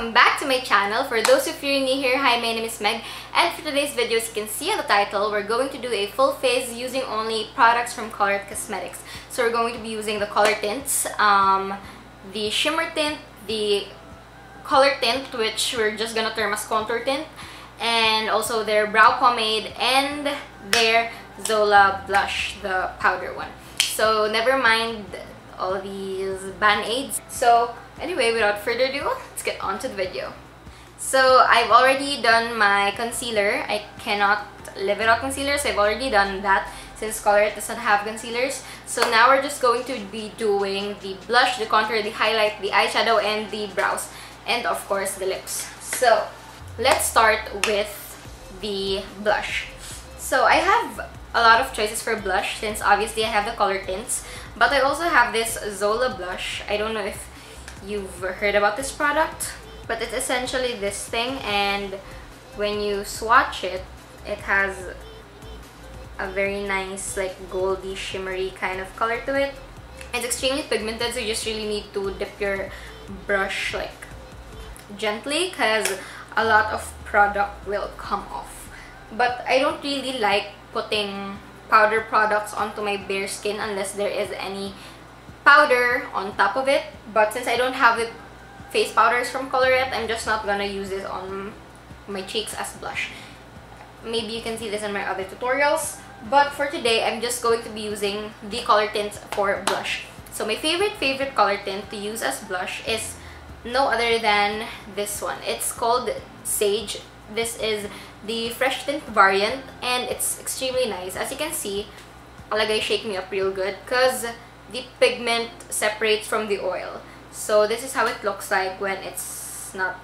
welcome back to my channel. For those of you new here, hi, my name is Meg, and for today's video, as you can see on the title, we're going to do a full face using only products from Colourette Cosmetics. So we're going to be using the color tints, the shimmer tint, the color tint, which we're just gonna term as contour tint, and also their brow pomade and their Zola blush, the powder one. So never mind all these band-aids. So anyway, without further ado, let's get on to the video. So I've already done my concealer. I cannot live without concealer, so I've already done that since Colourette doesn't have concealers. So now we're just going to be doing the blush, the contour, the highlight, the eyeshadow, and the brows, and of course the lips. So let's start with the blush. So I have a lot of choices for blush since obviously I have the color tints, but I also have this Zola blush. I don't know if you've heard about this product, but it's essentially this thing, and when you swatch it, it has a very nice like goldy shimmery kind of color to it. It's extremely pigmented, so you just really need to dip your brush like gently because a lot of product will come off. But I don't really like putting powder products onto my bare skin unless there is any powder on top of it. But since I don't have the face powders from Colourette, I'm just not gonna use this on my cheeks as blush. Maybe you can see this in my other tutorials, but for today I'm just going to be using the color tints for blush. So my favorite color tint to use as blush is no other than this one. It's called Sage. This is the fresh tint variant, and it's extremely nice. As you can see, alagay shake me up real good because the pigment separates from the oil. So this is how it looks like when it's not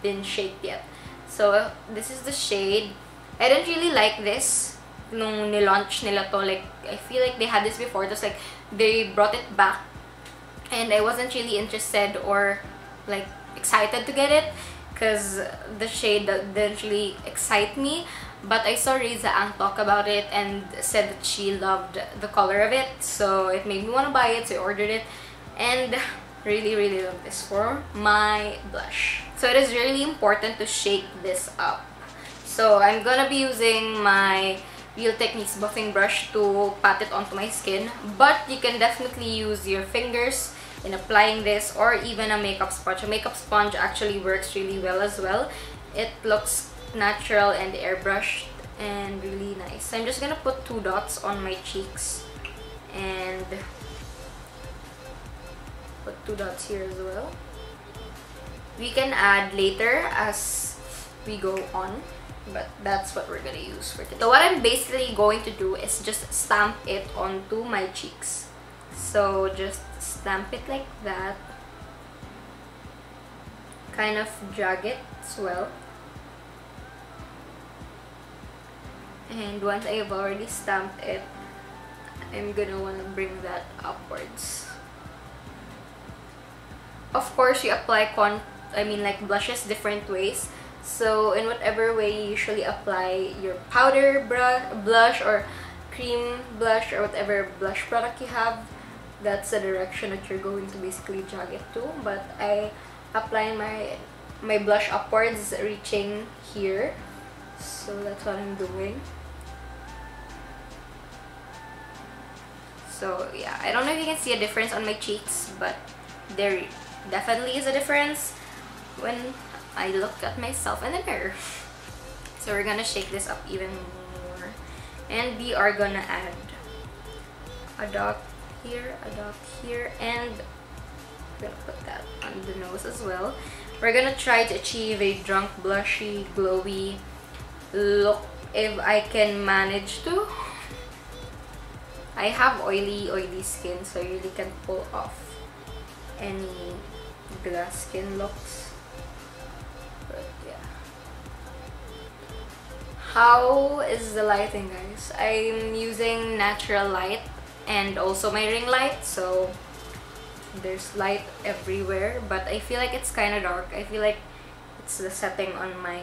been shaked yet. So this is the shade. I didn't really like this nung nilaunch nila to. Like, I feel like they had this before, just like they brought it back, and I wasn't really interested or like excited to get it because the shade didn't really excite me. But I saw Riza Ang talk about it and said that she loved the color of it, so it made me want to buy it, so I ordered it and really love this for my blush. So it is really important to shake this up. So I'm gonna be using my Real Techniques buffing brush to pat it onto my skin, but you can definitely use your fingers in applying this, or even a makeup sponge. A makeup sponge actually works really well as well. It looks natural and airbrushed and really nice. I'm just gonna put 2 dots on my cheeks and put 2 dots here as well. We can add later as we go on, but that's what we're gonna use for today. So what I'm basically going to do is just stamp it onto my cheeks. So just stamp it like that, kind of drag it as well. And once I've already stamped it, I'm gonna want to bring that upwards. Of course, you apply like blushes different ways. So in whatever way you usually apply your powder blush or cream blush or whatever blush product you have, that's the direction that you're going to basically drag it to. But I apply my blush upwards, reaching here. So that's what I'm doing. So yeah, I don't know if you can see a difference on my cheeks, but there definitely is a difference when I look at myself in the mirror. So we're gonna shake this up even more, and we are gonna add a dot here, and we're gonna put that on the nose as well. We're gonna try to achieve a drunk, blushy, glowy look if I can manage to. I have oily skin, so I really can pull off any glass skin looks. But yeah. How is the lighting, guys? I'm using natural light and also my ring light, so there's light everywhere, but I feel like it's kind of dark. I feel like it's the setting on my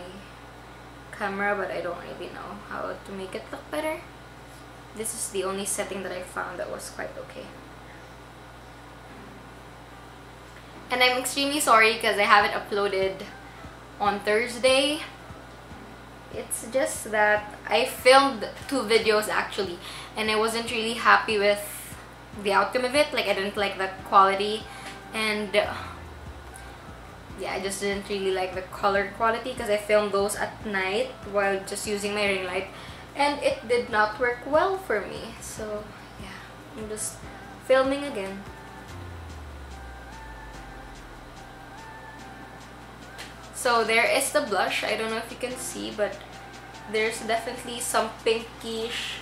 camera, but I don't really know how to make it look better. This is the only setting that I found that was quite okay. And I'm extremely sorry because I haven't uploaded on Thursday. It's just that I filmed 2 videos actually, and I wasn't really happy with the outcome of it. Like, I didn't like the quality, and yeah, I just didn't really like the color quality because I filmed those at night while just using my ring light, and it did not work well for me. So yeah, I'm just filming again. So there is the blush. I don't know if you can see, but there's definitely some pinkish,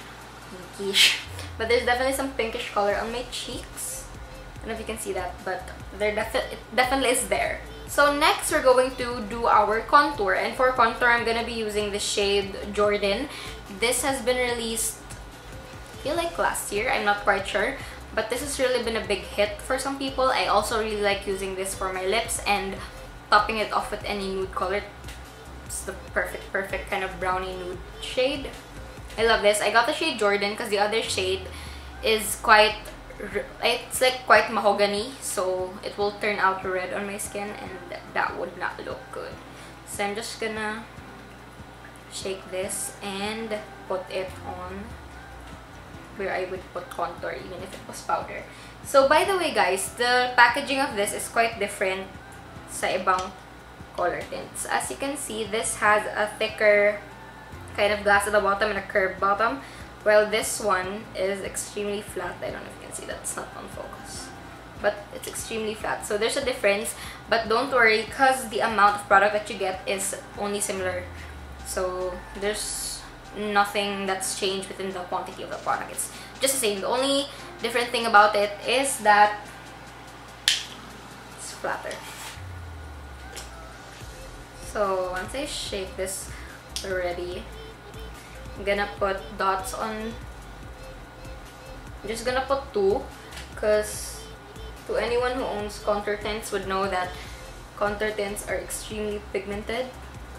but there's definitely some pinkish color on my cheeks. I don't know if you can see that, but it definitely is there. So next, we're going to do our contour, and for contour, I'm gonna be using the shade Jordan. This has been released, I feel like last year, I'm not quite sure, but this has really been a big hit for some people. I also really like using this for my lips and topping it off with any nude color. It's the perfect kind of brownie nude shade. I love this. I got the shade Jordan because the other shade is it's like quite mahogany, so it will turn out red on my skin, and that would not look good. So I'm just gonna shake this and put it on where I would put contour even if it was powder. So by the way guys, the packaging of this is quite different sa ibang color tints. As you can see, this has a thicker kind of glass at the bottom and a curved bottom, while this one is extremely flat. I don't know if you can see, that's not on focus, but it's extremely flat. So there's a difference, but don't worry because the amount of product that you get is only similar. So there's nothing that's changed within the quantity of the product. It's just the same. The only different thing about it is that it's flatter. So once I shake this already, I'm gonna put dots on. I'm just gonna put 2 because to anyone who owns contour tints would know that contour tints are extremely pigmented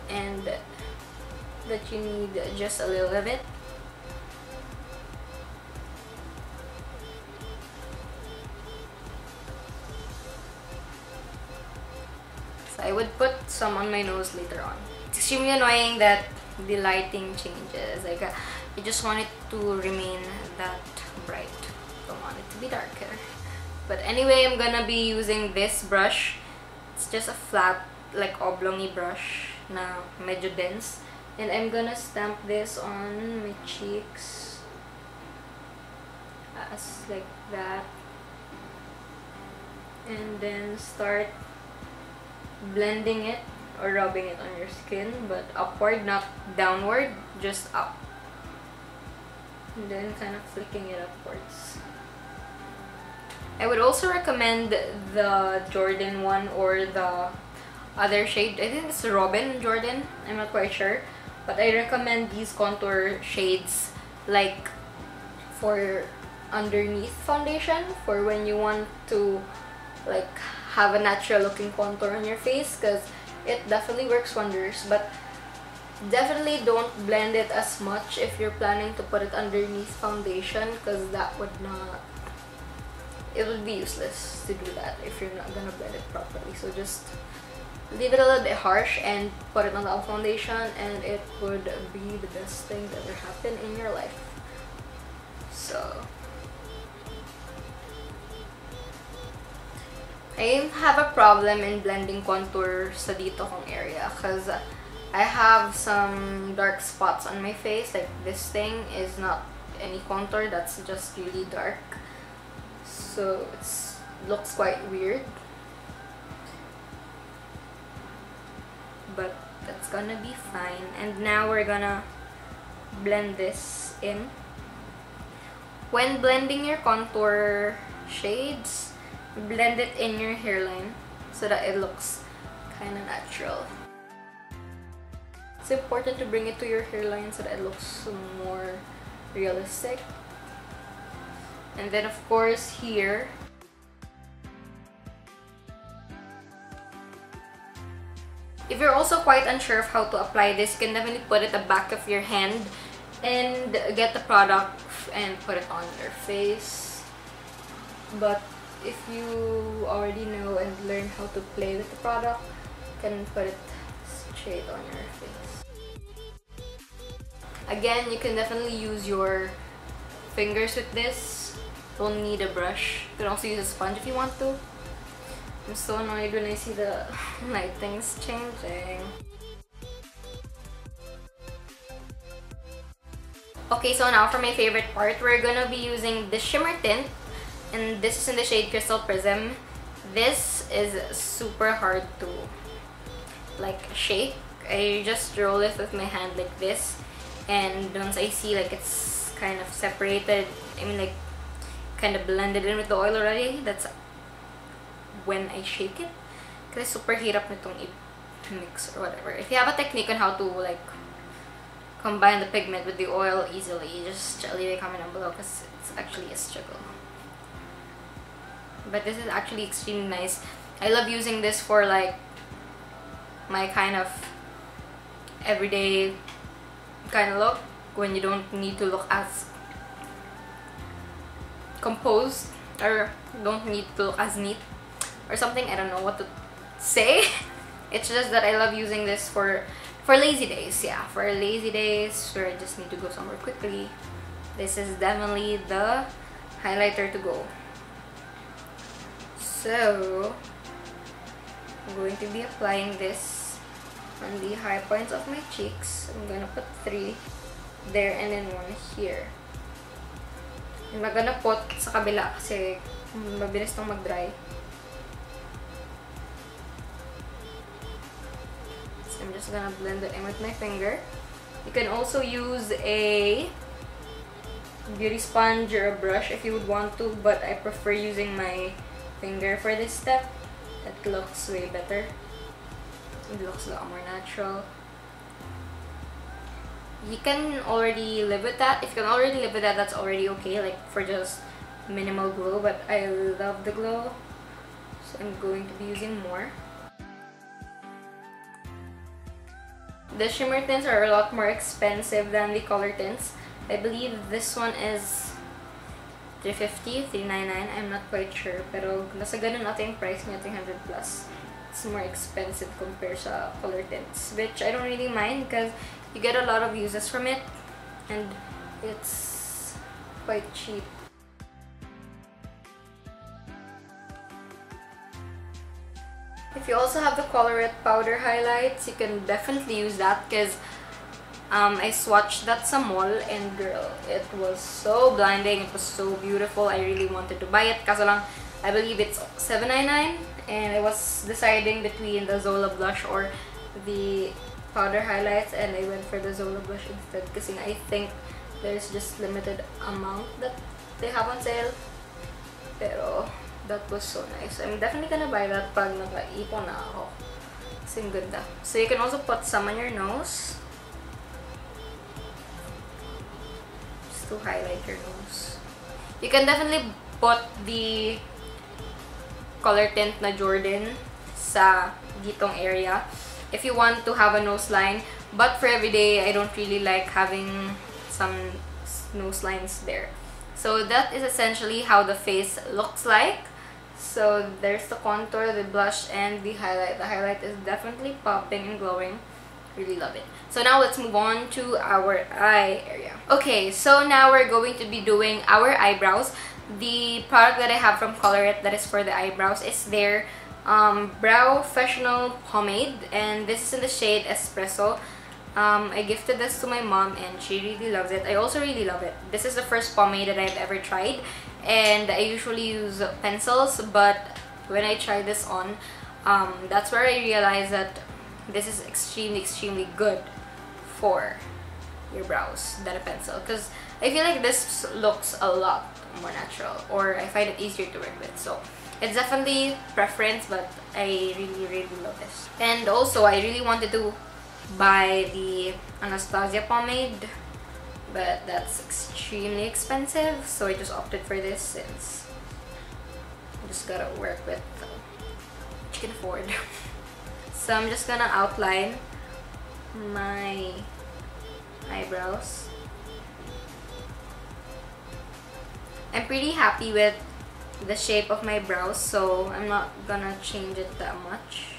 and that you need just a little of it. So I would put some on my nose later on. It's extremely annoying that the lighting changes. Like, you just want it to remain that bright. Don't want it to be darker. But anyway, I'm gonna be using this brush. It's just a flat, like oblongy brush na medyo dense. And I'm gonna stamp this on my cheeks. As like that. And then start blending it or rubbing it on your skin, but upward, not downward, just up. And then kind of flicking it upwards. I would also recommend the Jordan one or the other shade. I think it's Robin Jordan, I'm not quite sure. But I recommend these contour shades like for underneath foundation, for when you want to like have a natural looking contour on your face, because it definitely works wonders. But definitely don't blend it as much if you're planning to put it underneath foundation, because that would not, it would be useless to do that if you're not gonna blend it properly. So just leave it a little bit harsh and put it on top of foundation, and it would be the best thing that ever happened in your life. So I have a problem in blending contour sa dito kong area because I have some dark spots on my face. Like, this thing is not any contour, that's just really dark. So it looks quite weird. But that's gonna be fine. And now we're gonna blend this in. When blending your contour shades, blend it in your hairline so that it looks kind of natural. It's important to bring it to your hairline so that it looks more realistic. And then of course here, if you're also quite unsure of how to apply this, you can definitely put it at the back of your hand and get the product and put it on your face. But if you already know and learn how to play with the product, you can put it straight on your face. Again, you can definitely use your fingers with this. Don't need a brush. You can also use a sponge if you want to. I'm so annoyed when I see the lightings changing. Okay, so now for my favorite part, we're gonna be using the shimmer tint, and this is in the shade Crystal Prism. This is super hard to like shake. I just roll it with my hand like this, and once I see like it's kind of separated, I mean like kind of blended in with the oil already, that's when I shake it. Kasi super hirap nitong i-mix or whatever. If you have a technique on how to like combine the pigment with the oil easily, just leave a comment down below because it's actually a struggle. But this is actually extremely nice. I love using this for like my kind of everyday kind of look, when you don't need to look as composed or don't need to look as neat or something. I don't know what to say. It's just that I love using this for lazy days. Yeah, for lazy days where I just need to go somewhere quickly. This is definitely the highlighter to go. So I'm going to be applying this on the high points of my cheeks. I'm gonna put 3 there and then 1 here. I'm not gonna put sa kabila kasi mabilis tong mag-dry. So I'm just gonna blend it in with my finger. You can also use a beauty sponge or a brush if you would want to, but I prefer using my finger for this step. It looks way better. It looks a lot more natural. You can already live with that. If you can already live with that, that's already okay, like for just minimal glow, but I love the glow, so I'm going to be using more. The shimmer tints are a lot more expensive than the color tints. I believe this one is $350, $399, I'm not quite sure, pero nasa ganun ata yung price niya, 300 plus. It's more expensive compared sa color tints, which I don't really mind because you get a lot of uses from it and it's quite cheap. If you also have the Colourette powder highlights, you can definitely use that because I swatched that sa mall and girl, it was so blinding, it was so beautiful. I really wanted to buy it kaso lang I believe it's $7.99 and I was deciding between the Zola blush or the powder highlights and I went for the Zola blush instead kasi I think there's just limited amount that they have on sale. Pero that was so nice. I'm definitely gonna buy that pag naka-ipon na ako. Kasi ang ganda. So you can also put some on your nose. Just to highlight your nose. You can definitely put the color tint na Jordan sa ditong area if you want to have a nose line. But for everyday, I don't really like having some nose lines there. So that is essentially how the face looks like. So there's the contour, the blush, and the highlight. The highlight is definitely popping and glowing. Really love it. So now let's move on to our eye area. Okay, so now we're going to be doing our eyebrows. The product that I have from Colourette that is for the eyebrows is their Brow Professional Pomade, and this is in the shade Espresso. I gifted this to my mom and she really loves it. I also really love it. This is the first pomade that I've ever tried, and I usually use pencils, but when I tried this on, that's where I realized that this is extremely good for your brows than a pencil, because I feel like this looks a lot more natural, or I find it easier to work with. So it's definitely preference, but I really love this. And also I really wanted to buy the Anastasia pomade, but that's extremely expensive, so I just opted for this since I just gotta work with what you can afford. So I'm just gonna outline my eyebrows. I'm pretty happy with the shape of my brows, so I'm not gonna change it that much.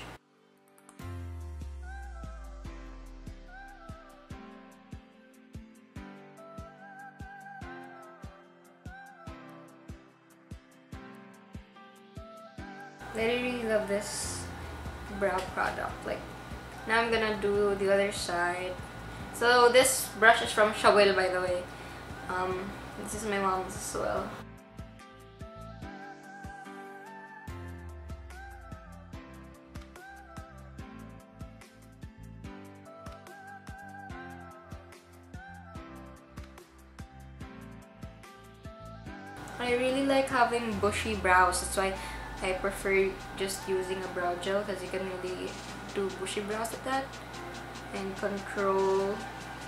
I really love this brow product. Like, now I'm gonna do the other side. So this brush is from Shawil, by the way. This is my mom's as well. I really like having bushy brows. That's why I prefer just using a brow gel, because you can really do bushy brows with that and control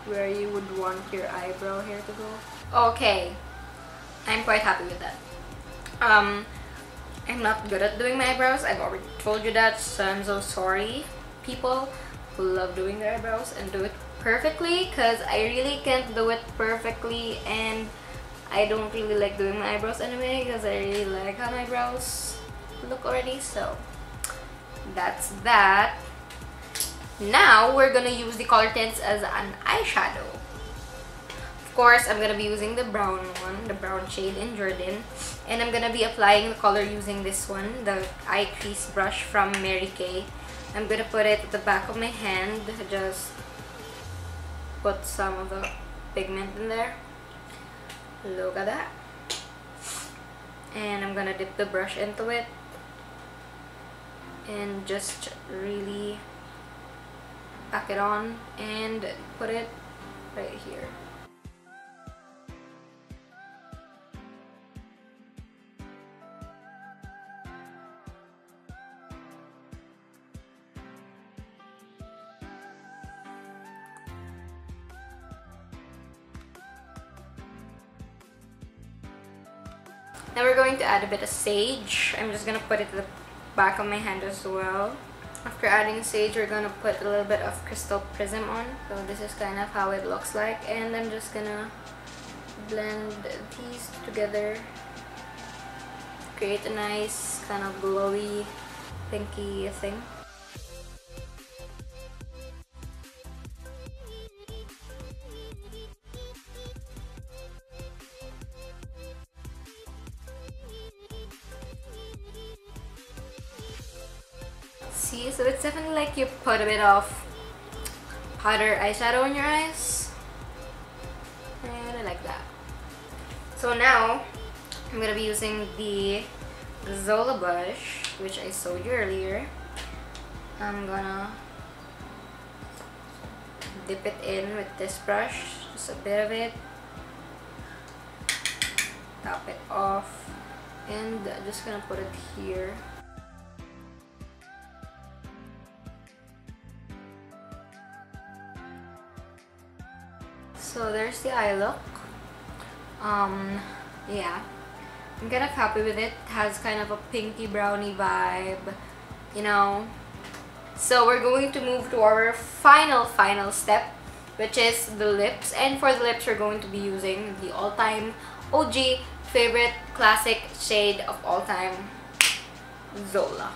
where you would want your eyebrow hair to go. Okay, I'm quite happy with that. I'm not good at doing my eyebrows. I've already told you that, so I'm so sorry, people who love doing their eyebrows and do it perfectly, because I really can't do it perfectly, and I don't really like doing my eyebrows anyway, because I really like how my brows look already. So that's that. Now we're gonna use the color tints as an eyeshadow. Of course, I'm gonna be using the brown one, the brown shade in Jordan, and I'm gonna be applying the color using this one, the eye crease brush from Mary Kay. I'm gonna put it at the back of my hand, just put some of the pigment in there. Look at that. And I'm gonna dip the brush into it and just really pack it on and put it right here. Now we're going to add a bit of sage. I'm just gonna put it at the back of my hand as well. After adding sage, we're gonna put a little bit of crystal prism on. So this is kind of how it looks like, and I'm just gonna blend these together, create a nice kind of glowy pinky thing. See, so it's definitely like you put a bit of powder eyeshadow on your eyes, and I like that. So now I'm gonna be using the Zola brush, which I showed you earlier. I'm gonna dip it in with this brush, just a bit of it, top it off, and I'm just gonna put it here. So there's the eye look. Yeah, I'm kind of happy with it. It has kind of a pinky brownie vibe, you know. So we're going to move to our final step, which is the lips. And for the lips, we're going to be using the all-time OG favorite classic shade of all time, Zola.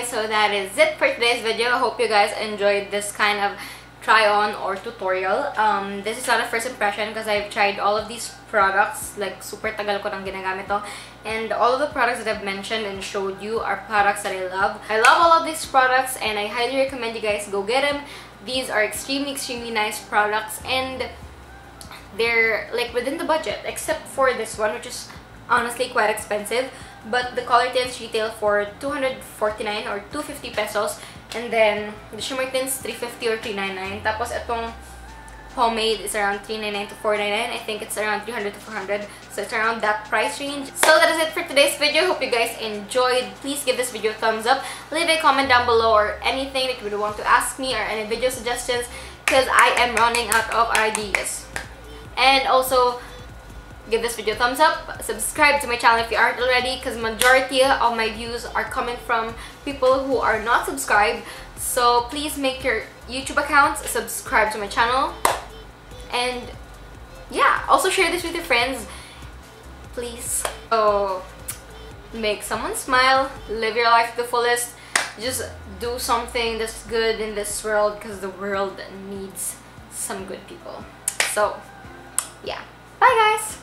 So that is it for today's video. I hope you guys enjoyed this kind of try on or tutorial. This is not a first impression because I've tried all of these products, like super tagal ko nang ginagamit to, and all of the products that I've mentioned and showed you are products that I love. I love all of these products and I highly recommend you guys go get them. These are extremely nice products and they're like within the budget, except for this one, which is honestly quite expensive. But the color tints retail for 249 or 250 pesos, and then the shimmer tints 350 or 399. Tapos itong pomade is around $3.99 to $4.99. I think it's around $300 to $400, so it's around that price range. So that is it for today's video. Hope you guys enjoyed. Please give this video a thumbs up, leave a comment down below, or anything that you would want to ask me, or any video suggestions, because I am running out of ideas. And also, give this video a thumbs up, subscribe to my channel if you aren't already, because majority of my views are coming from people who are not subscribed. So please make your YouTube accounts, subscribe to my channel, and yeah, also share this with your friends, please. So make someone smile, live your life to the fullest, just do something that's good in this world, because the world needs some good people. So yeah, bye guys.